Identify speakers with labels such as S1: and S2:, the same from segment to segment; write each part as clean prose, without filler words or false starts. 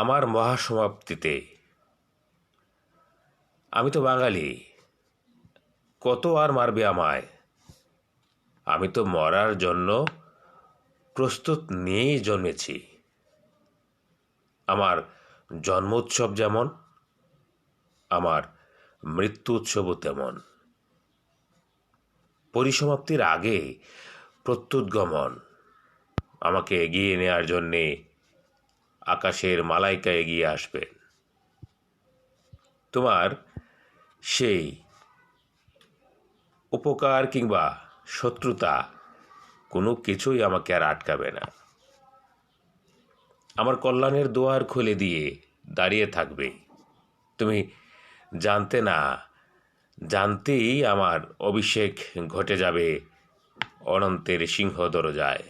S1: আমার মহাসমাপ্তিতে। আমি তো বাঙালি, কত আর মারবে আমায়? আমি তো মরার জন্য প্রস্তুত নিয়েই জন্মেছি। আমার জন্মোৎসব যেমন, আমার মৃত্যু উৎসবও তেমন। পরিসমাপ্তির আগে প্রত্যুৎগমন। আমাকে এগিয়ে নেয়ার জন্যে আকাশের মালাইকা এগিয়ে আসবেন। তোমার সেই উপকার কিংবা শত্রুতা কোনো কিছুই আমাকে আর আটকাবে না। আমার কল্যাণের দুয়ার খুলে দিয়ে দাঁড়িয়ে থাকবে। তুমি জানতে না জানতেই আমার অভিষেক ঘটে যাবে অনন্তের সিংহ দরজায়,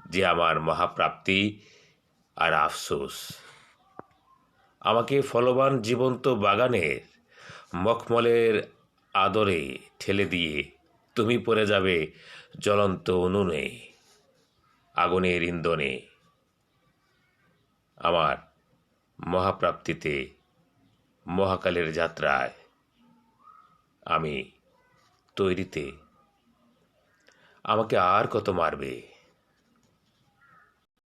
S1: যে আমার মহাপ্রাপ্তি আর আফসোস। আমাকে ফলবান জীবন্ত বাগানের মখমলের আদরে ঠেলে দিয়ে তুমি পড়ে যাবে জ্বলন্ত উনুনে, আগুনের ইন্ধনে। আমার মহাপ্রাপ্তিতে, মহাকালের যাত্রায় আমি তৈরিতে। আমাকে আর কত মারবে?